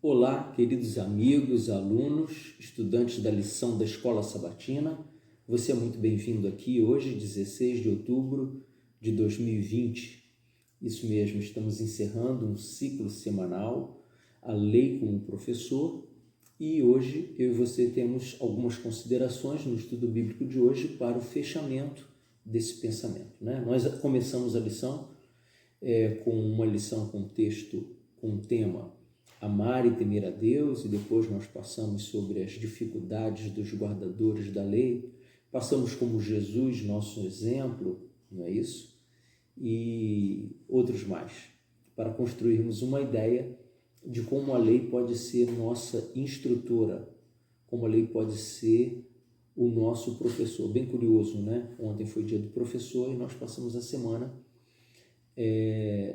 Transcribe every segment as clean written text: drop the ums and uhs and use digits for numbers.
Olá, queridos amigos, alunos, estudantes da lição da Escola Sabatina. Você é muito bem-vindo aqui hoje, 16 de outubro de 2020. Isso mesmo, estamos encerrando um ciclo semanal, a Lei como Professor, e hoje eu e você temos algumas considerações no estudo bíblico de hoje para o fechamento desse pensamento, né? Nós começamos a lição com uma lição com texto, com o tema Amar e temer a Deus, e depois nós passamos sobre as dificuldades dos guardadores da lei, passamos como Jesus, nosso exemplo, não é isso? E outros mais, para construirmos uma ideia de como a lei pode ser nossa instrutora, como a lei pode ser o nosso professor. Bem curioso, né? Ontem foi dia do professor e nós passamos a semana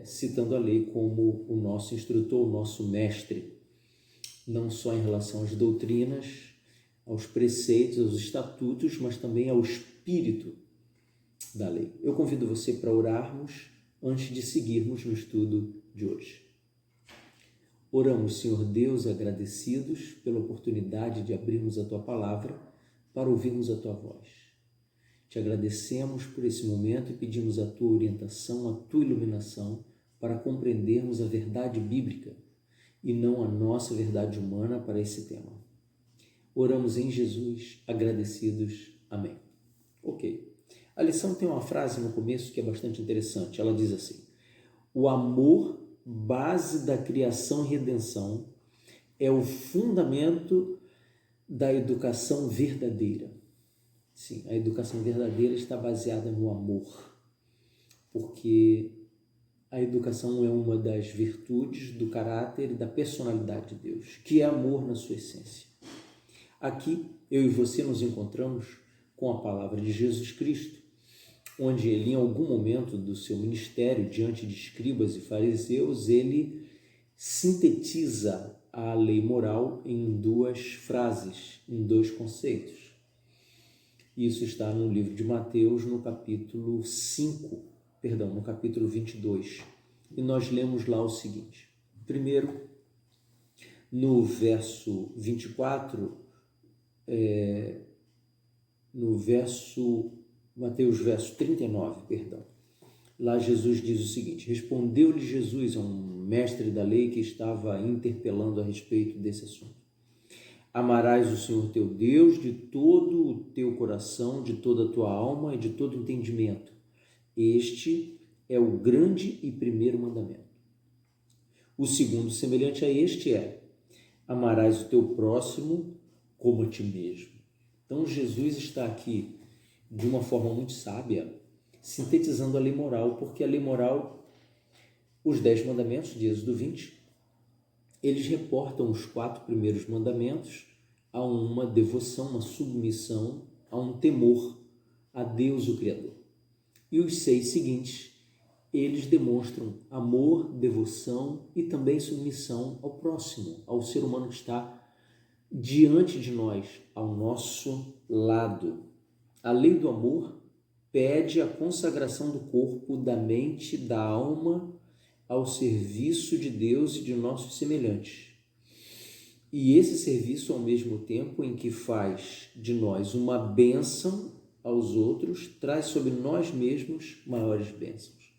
citando a lei como o nosso instrutor, o nosso mestre, não só em relação às doutrinas, aos preceitos, aos estatutos, mas também ao espírito da lei. Eu convido você para orarmos antes de seguirmos no estudo de hoje. Oramos, Senhor Deus, agradecidos pela oportunidade de abrirmos a Tua Palavra para ouvirmos a Tua voz. Te agradecemos por esse momento e pedimos a Tua orientação, a Tua iluminação para compreendermos a verdade bíblica e não a nossa verdade humana para esse tema. Oramos em Jesus, agradecidos. Amém. Ok. A lição tem uma frase no começo que é bastante interessante. Ela diz assim: o amor, base da criação e redenção, é o fundamento da educação verdadeira. Sim, a educação verdadeira está baseada no amor, porque a educação é uma das virtudes do caráter e da personalidade de Deus, que é amor na sua essência. Aqui, eu e você nos encontramos com a palavra de Jesus Cristo, onde ele, em algum momento do seu ministério, diante de escribas e fariseus, ele sintetiza a lei moral em duas frases, em dois conceitos. Isso está no livro de Mateus, no capítulo 22. E nós lemos lá o seguinte. Primeiro, no verso 24, Mateus verso 39, perdão. Lá Jesus diz o seguinte: respondeu-lhe Jesus a um mestre da lei que estava interpelando a respeito desse assunto. Amarás o Senhor teu Deus de todo o teu coração, de toda a tua alma e de todo o entendimento. Este é o grande e primeiro mandamento. O segundo, semelhante a este, é: amarás o teu próximo como a ti mesmo. Então Jesus está aqui, de uma forma muito sábia, sintetizando a lei moral, porque a lei moral, os 10 mandamentos de Êxodo 20, eles reportam os 4 primeiros mandamentos a uma devoção, uma submissão, a um temor a Deus, o Criador. E os 6 seguintes, eles demonstram amor, devoção e também submissão ao próximo, ao ser humano que está diante de nós, ao nosso lado. A lei do amor pede a consagração do corpo, da mente, da alma ao serviço de Deus e de nossos semelhantes. E esse serviço, ao mesmo tempo em que faz de nós uma bênção aos outros, traz sobre nós mesmos maiores bênçãos.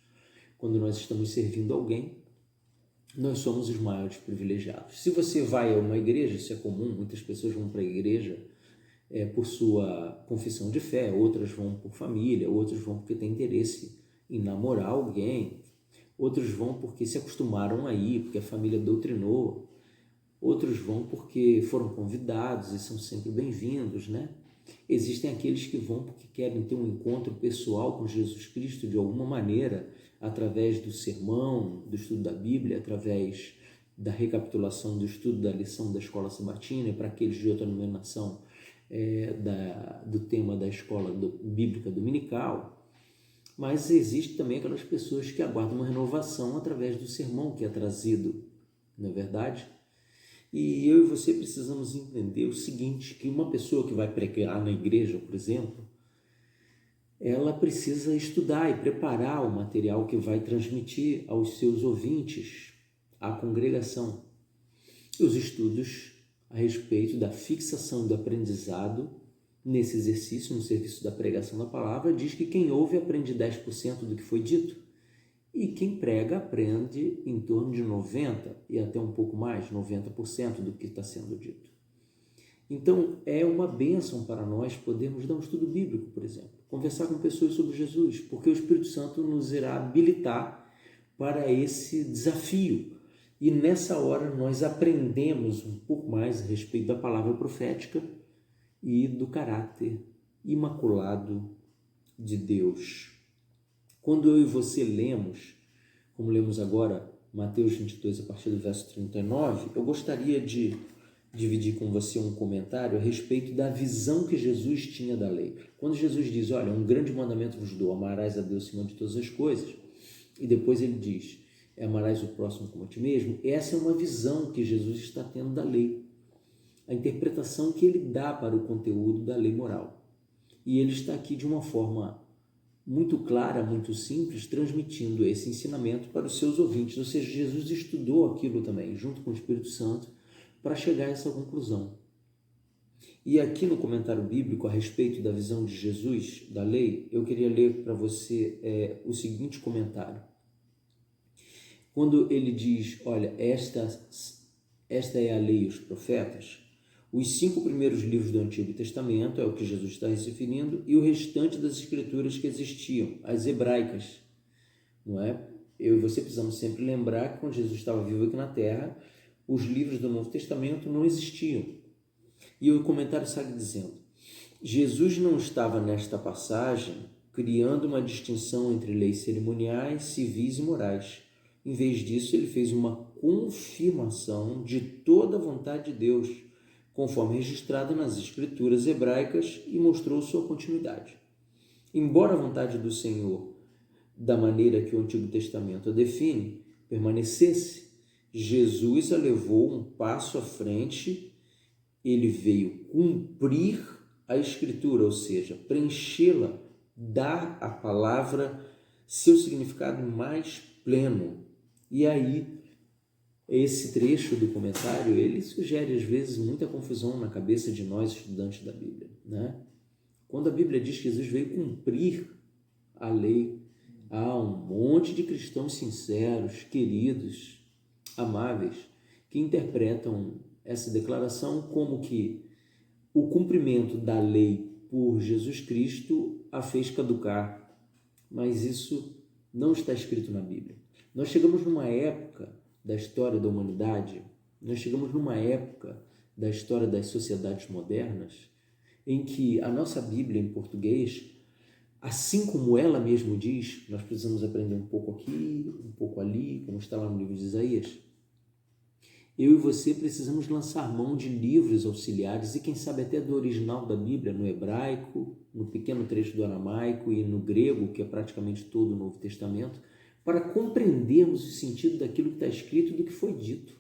Quando nós estamos servindo alguém, nós somos os maiores privilegiados. Se você vai a uma igreja, isso é comum, muitas pessoas vão para a igreja por sua confissão de fé, outras vão por família, outros vão porque têm interesse em namorar alguém, outros vão porque se acostumaram a ir, porque a família doutrinou, outros vão porque foram convidados e são sempre bem-vindos, né? Existem aqueles que vão porque querem ter um encontro pessoal com Jesus Cristo de alguma maneira, através do sermão, do estudo da Bíblia, através da recapitulação do estudo da lição da Escola Sabatina, e para aqueles de outra denominação, do tema da Escola Bíblica Dominical. Mas existe também aquelas pessoas que aguardam uma renovação através do sermão que é trazido, não é verdade? E eu e você precisamos entender o seguinte, que uma pessoa que vai pregar na igreja, por exemplo, ela precisa estudar e preparar o material que vai transmitir aos seus ouvintes, à congregação. E os estudos a respeito da fixação do aprendizado nesse exercício, no serviço da pregação da palavra, diz que quem ouve aprende 10% do que foi dito e quem prega aprende em torno de 90% e até um pouco mais, 90% do que está sendo dito. Então, é uma bênção para nós podermos dar um estudo bíblico, por exemplo, conversar com pessoas sobre Jesus, porque o Espírito Santo nos irá habilitar para esse desafio. E nessa hora nós aprendemos um pouco mais a respeito da palavra profética e do caráter imaculado de Deus. Quando eu e você lemos, como lemos agora, Mateus 22, a partir do verso 39, eu gostaria de dividir com você um comentário a respeito da visão que Jesus tinha da lei. Quando Jesus diz, olha, um grande mandamento vos dou, amarás a Deus acima de todas as coisas, e depois ele diz, amarás o próximo como a ti mesmo, essa é uma visão que Jesus está tendo da lei, a interpretação que ele dá para o conteúdo da lei moral. E ele está aqui de uma forma muito clara, muito simples, transmitindo esse ensinamento para os seus ouvintes, ou seja, Jesus estudou aquilo também, junto com o Espírito Santo, para chegar a essa conclusão. E aqui no comentário bíblico a respeito da visão de Jesus, da lei, eu queria ler para você o seguinte comentário. Quando ele diz, olha, esta é a lei e os profetas, os 5 primeiros livros do Antigo Testamento é o que Jesus está se referindo, e o restante das escrituras que existiam, as hebraicas, não é? Eu e você precisamos sempre lembrar que quando Jesus estava vivo aqui na Terra, os livros do Novo Testamento não existiam. E o comentário segue dizendo, Jesus não estava nesta passagem criando uma distinção entre leis cerimoniais, civis e morais. Em vez disso, ele fez uma confirmação de toda a vontade de Deus, conforme registrada nas escrituras hebraicas, e mostrou sua continuidade. Embora a vontade do Senhor, da maneira que o Antigo Testamento a define, permanecesse, Jesus a levou um passo à frente, ele veio cumprir a Escritura, ou seja, preenchê-la, dar à palavra seu significado mais pleno. E aí, esse trecho do comentário, ele sugere às vezes muita confusão na cabeça de nós estudantes da Bíblia, né? Quando a Bíblia diz que Jesus veio cumprir a lei, há um monte de cristãos sinceros, queridos, amáveis, que interpretam essa declaração como que o cumprimento da lei por Jesus Cristo a fez caducar, mas isso não está escrito na Bíblia. Nós chegamos numa época da história da humanidade, nós chegamos numa época da história das sociedades modernas, em que a nossa Bíblia em português, assim como ela mesmo diz, nós precisamos aprender um pouco aqui, um pouco ali, como está lá no livro de Isaías. Eu e você precisamos lançar mão de livros auxiliares e quem sabe até do original da Bíblia, no hebraico, no pequeno trecho do aramaico e no grego, que é praticamente todo o Novo Testamento, para compreendermos o sentido daquilo que está escrito e do que foi dito.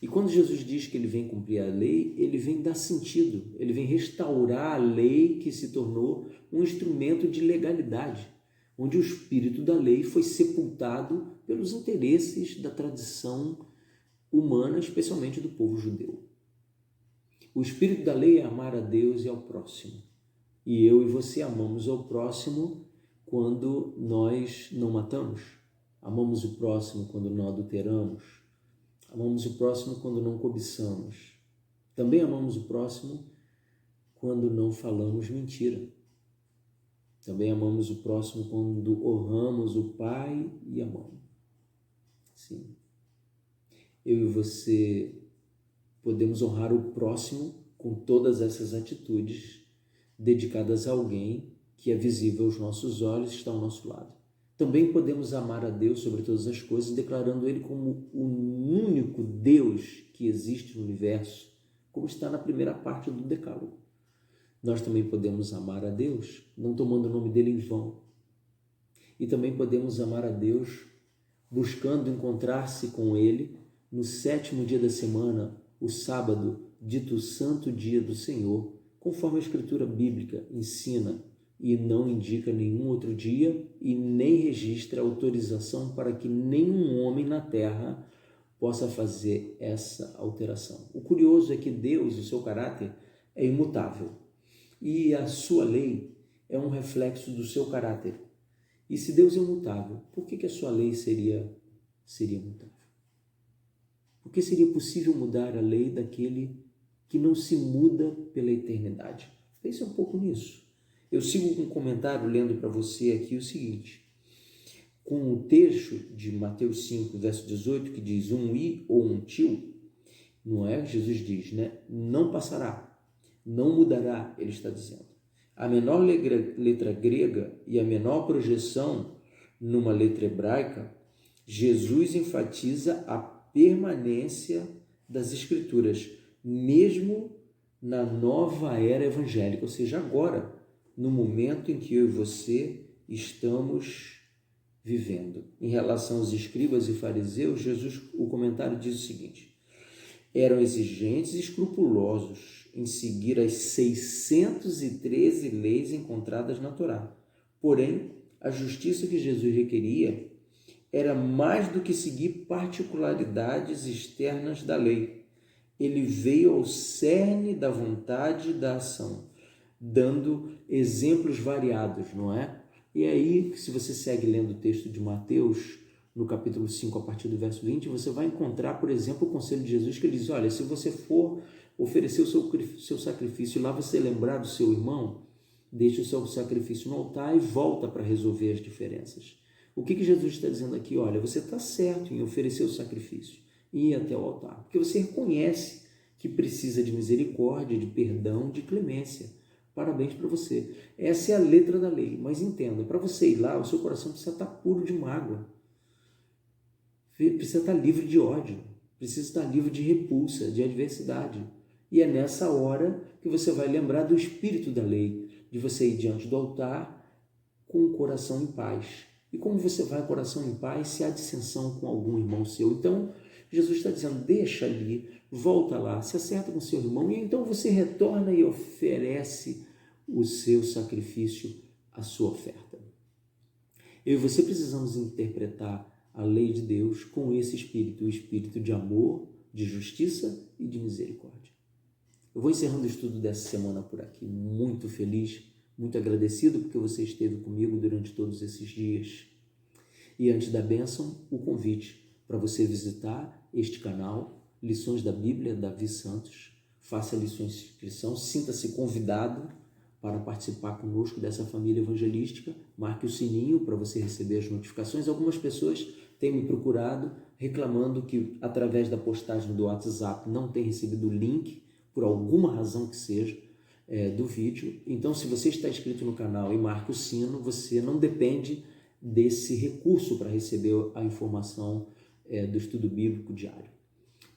E quando Jesus diz que ele vem cumprir a lei, ele vem dar sentido, ele vem restaurar a lei que se tornou um instrumento de legalidade, onde o espírito da lei foi sepultado pelos interesses da tradição humana, especialmente do povo judeu. O espírito da lei é amar a Deus e ao próximo. E eu e você amamos ao próximo quando nós não matamos. Amamos o próximo quando não adulteramos. Amamos o próximo quando não cobiçamos. Também amamos o próximo quando não falamos mentira. Também amamos o próximo quando honramos o pai e a mãe. Sim. Eu e você podemos honrar o próximo com todas essas atitudes dedicadas a alguém que é visível aos nossos olhos e está ao nosso lado. Também podemos amar a Deus sobre todas as coisas, declarando Ele como o único Deus que existe no universo, como está na primeira parte do Decálogo. Nós também podemos amar a Deus, não tomando o nome dele em vão. E também podemos amar a Deus buscando encontrar-se com Ele no 7º dia da semana, o sábado, dito santo dia do Senhor, conforme a Escritura Bíblica ensina e não indica nenhum outro dia e nem registra autorização para que nenhum homem na terra possa fazer essa alteração. O curioso é que Deus, o seu caráter, é imutável. E a sua lei é um reflexo do seu caráter. E se Deus é imutável, por que a sua lei seria imutável? Por que seria possível mudar a lei daquele que não se muda pela eternidade? Pense um pouco nisso. Eu sigo com um comentário lendo para você aqui o seguinte, com o trecho de Mateus 5, verso 18, que diz um i ou um tio, não é? Jesus diz, né? Não passará, não mudará, ele está dizendo. A menor letra grega e a menor projeção numa letra hebraica, Jesus enfatiza a permanência das Escrituras, mesmo na nova era evangélica, ou seja, agora, no momento em que eu e você estamos vivendo. Em relação aos escribas e fariseus, Jesus, o comentário diz o seguinte: eram exigentes e escrupulosos em seguir as 613 leis encontradas na Torá. Porém, a justiça que Jesus requeria era mais do que seguir particularidades externas da lei. Ele veio ao cerne da vontade e da ação, dando exemplos variados, não é? E aí, se você segue lendo o texto de Mateus, no capítulo 5, a partir do verso 20, você vai encontrar, por exemplo, o conselho de Jesus, que ele diz, olha, se você for oferecer o seu sacrifício e lá você lembrar do seu irmão, deixe o seu sacrifício no altar e volta para resolver as diferenças. O que Jesus está dizendo aqui? Olha, você está certo em oferecer o sacrifício e ir até o altar, porque você reconhece que precisa de misericórdia, de perdão, de clemência. Parabéns para você. Essa é a letra da lei, mas entenda, para você ir lá, o seu coração precisa estar puro de mágoa, precisa estar livre de ódio, precisa estar livre de repulsa, de adversidade. E é nessa hora que você vai lembrar do espírito da lei, de você ir diante do altar com o coração em paz. E como você vai com o coração em paz se há dissensão com algum irmão seu? Então, Jesus está dizendo, deixa ali, volta lá, se acerta com seu irmão e então você retorna e oferece o seu sacrifício, a sua oferta. Eu e você precisamos interpretar a lei de Deus com esse espírito, o espírito de amor, de justiça e de misericórdia. Eu vou encerrando o estudo dessa semana por aqui, muito feliz, muito agradecido porque você esteve comigo durante todos esses dias. E antes da bênção, o convite para você visitar este canal, Lições da Bíblia, Davi Santos. Faça lições de inscrição, sinta-se convidado para participar conosco dessa família evangelística. Marque o sininho para você receber as notificações. Algumas pessoas têm me procurado reclamando que através da postagem do WhatsApp não tem recebido o link, por alguma razão que seja, do vídeo. Então, se você está inscrito no canal e marca o sino, você não depende desse recurso para receber a informação do estudo bíblico diário.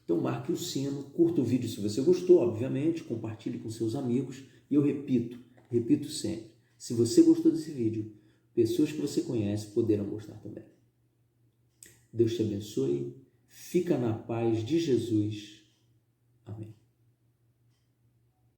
Então, marque o sino, curta o vídeo se você gostou, obviamente, compartilhe com seus amigos. E eu repito sempre, se você gostou desse vídeo, pessoas que você conhece poderão gostar também. Deus te abençoe, fica na paz de Jesus. Amém.